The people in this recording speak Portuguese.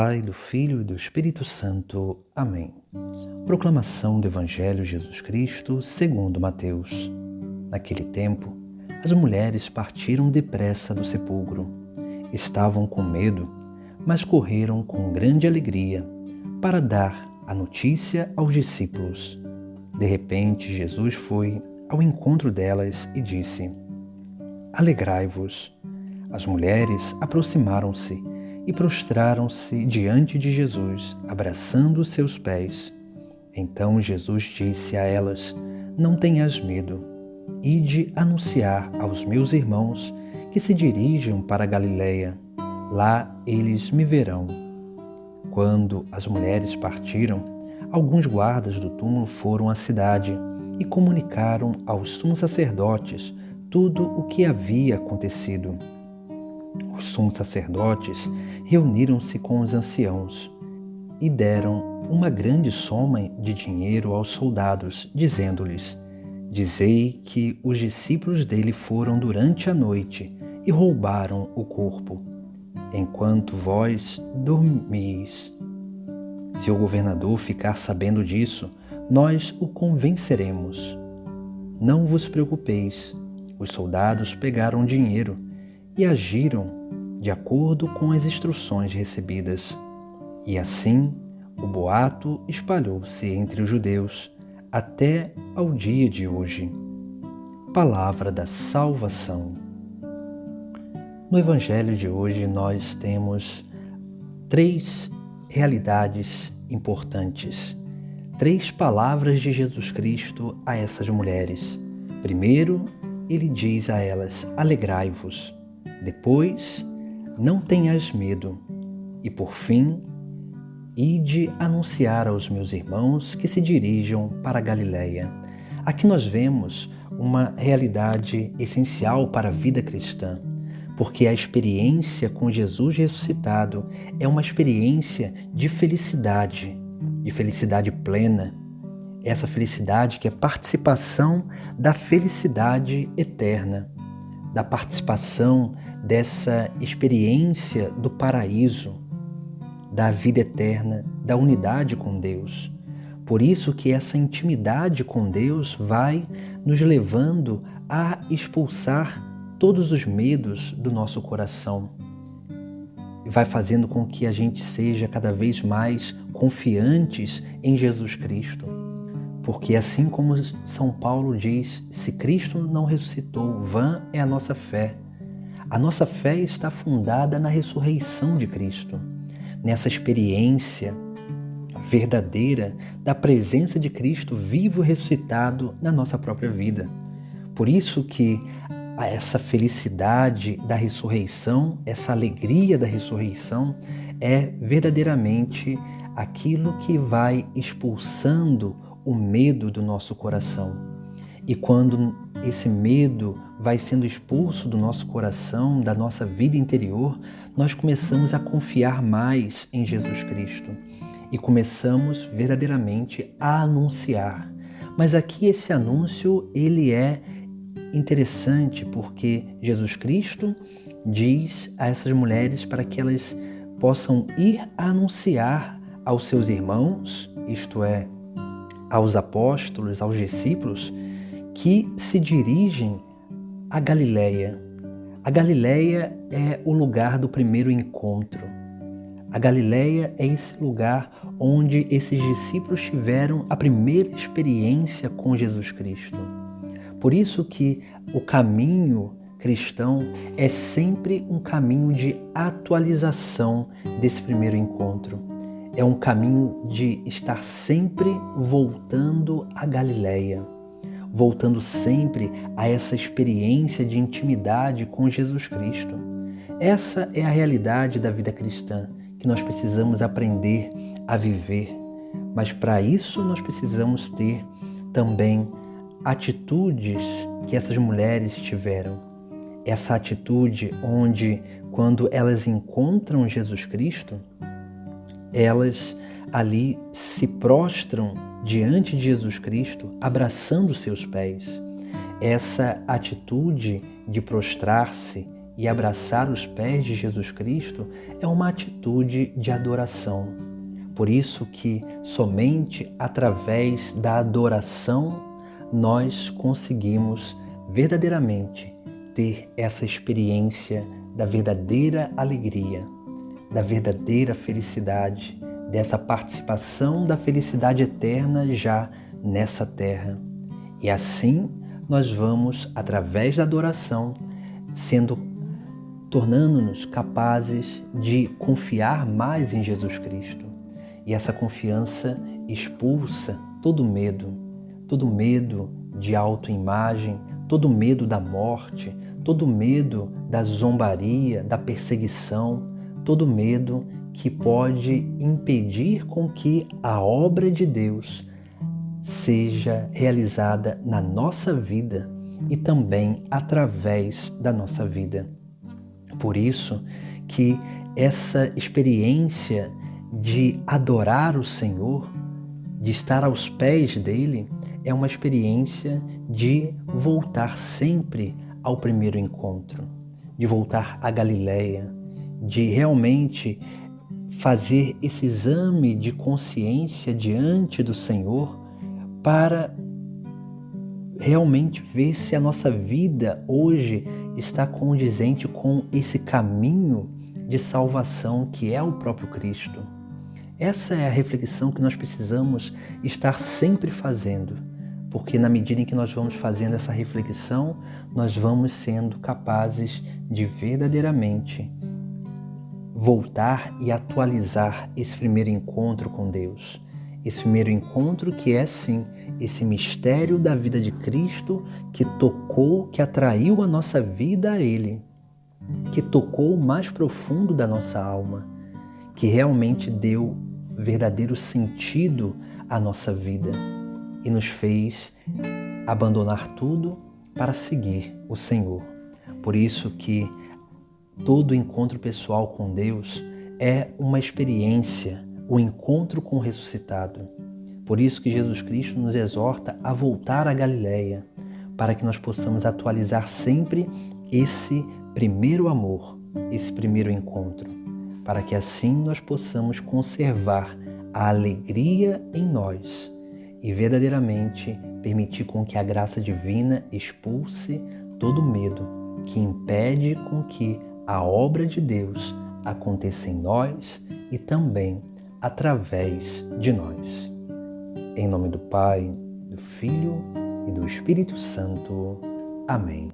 Pai, do Filho e do Espírito Santo. Amém. Proclamação do Evangelho de Jesus Cristo segundo Mateus. Naquele tempo, as mulheres partiram depressa do sepulcro. Estavam com medo, mas correram com grande alegria para dar a notícia aos discípulos. De repente, Jesus foi ao encontro delas e disse: Alegrai-vos. As mulheres aproximaram-se e prostraram-se diante de Jesus, abraçando seus pés. Então Jesus disse a elas: Não tenhas medo. Ide anunciar aos meus irmãos que se dirijam para a Galileia. Lá eles me verão. Quando as mulheres partiram, alguns guardas do túmulo foram à cidade e comunicaram aos sumos sacerdotes tudo o que havia acontecido. Os sumos sacerdotes reuniram-se com os anciãos e deram uma grande soma de dinheiro aos soldados, dizendo-lhes: Dizei que os discípulos dele foram durante a noite e roubaram o corpo, enquanto vós dormis. Se o governador ficar sabendo disso, nós o convenceremos. Não vos preocupeis. Os soldados pegaram dinheiro e agiram de acordo com as instruções recebidas. E assim, o boato espalhou-se entre os judeus até ao dia de hoje. Palavra da salvação. No Evangelho de hoje nós temos 3 realidades importantes, 3 palavras de Jesus Cristo a essas mulheres. Primeiro, ele diz a elas: alegrai-vos. Depois, não tenhas medo. E por fim, ide anunciar aos meus irmãos que se dirijam para a Galileia. Aqui nós vemos uma realidade essencial para a vida cristã, porque a experiência com Jesus ressuscitado é uma experiência de felicidade plena. Essa felicidade que é participação da felicidade eterna, da participação dessa experiência do paraíso, da vida eterna, da unidade com Deus. Por isso que essa intimidade com Deus vai nos levando a expulsar todos os medos do nosso coração. Vai fazendo com que a gente seja cada vez mais confiantes em Jesus Cristo. Porque assim como São Paulo diz, se Cristo não ressuscitou, vã é a nossa fé. A nossa fé está fundada na ressurreição de Cristo, nessa experiência verdadeira da presença de Cristo vivo e ressuscitado na nossa própria vida. Por isso que essa felicidade da ressurreição, essa alegria da ressurreição é verdadeiramente aquilo que vai expulsando o medo do nosso coração. E quando esse medo vai sendo expulso do nosso coração, da nossa vida interior, nós começamos a confiar mais em Jesus Cristo e começamos verdadeiramente a anunciar. Mas aqui esse anúncio, ele é interessante porque Jesus Cristo diz a essas mulheres para que elas possam ir anunciar aos seus irmãos, isto é, aos apóstolos, aos discípulos, que se dirigem à Galileia. A Galileia é o lugar do primeiro encontro. A Galileia é esse lugar onde esses discípulos tiveram a primeira experiência com Jesus Cristo. Por isso que o caminho cristão é sempre um caminho de atualização desse primeiro encontro. É um caminho de estar sempre voltando à Galileia, voltando sempre a essa experiência de intimidade com Jesus Cristo. Essa é a realidade da vida cristã, que nós precisamos aprender a viver. Mas para isso nós precisamos ter também atitudes que essas mulheres tiveram. Essa atitude onde, quando elas encontram Jesus Cristo, elas ali se prostram diante de Jesus Cristo, abraçando seus pés. Essa atitude de prostrar-se e abraçar os pés de Jesus Cristo é uma atitude de adoração. Por isso que somente através da adoração nós conseguimos verdadeiramente ter essa experiência da verdadeira alegria, da verdadeira felicidade, dessa participação da felicidade eterna já nessa terra. E assim nós vamos, através da adoração, tornando-nos capazes de confiar mais em Jesus Cristo. E essa confiança expulsa todo medo de autoimagem, todo medo da morte, todo medo da zombaria, da perseguição, todo medo que pode impedir com que a obra de Deus seja realizada na nossa vida e também através da nossa vida. Por isso que essa experiência de adorar o Senhor, de estar aos pés dele, é uma experiência de voltar sempre ao primeiro encontro, de voltar à Galileia, de realmente fazer esse exame de consciência diante do Senhor para realmente ver se a nossa vida hoje está condizente com esse caminho de salvação que é o próprio Cristo. Essa é a reflexão que nós precisamos estar sempre fazendo, porque na medida em que nós vamos fazendo essa reflexão, nós vamos sendo capazes de verdadeiramente voltar e atualizar esse primeiro encontro com Deus. Esse primeiro encontro que é sim esse mistério da vida de Cristo que tocou, que atraiu a nossa vida a Ele, que tocou o mais profundo da nossa alma, que realmente deu verdadeiro sentido à nossa vida e nos fez abandonar tudo para seguir o Senhor. Por isso que todo encontro pessoal com Deus é uma experiência, o encontro com o ressuscitado. Por isso que Jesus Cristo nos exorta a voltar à Galileia, para que nós possamos atualizar sempre esse primeiro amor, esse primeiro encontro, para que assim nós possamos conservar a alegria em nós e verdadeiramente permitir com que a graça divina expulse todo medo que impede com que a obra de Deus aconteça em nós e também através de nós. Em nome do Pai, do Filho e do Espírito Santo. Amém.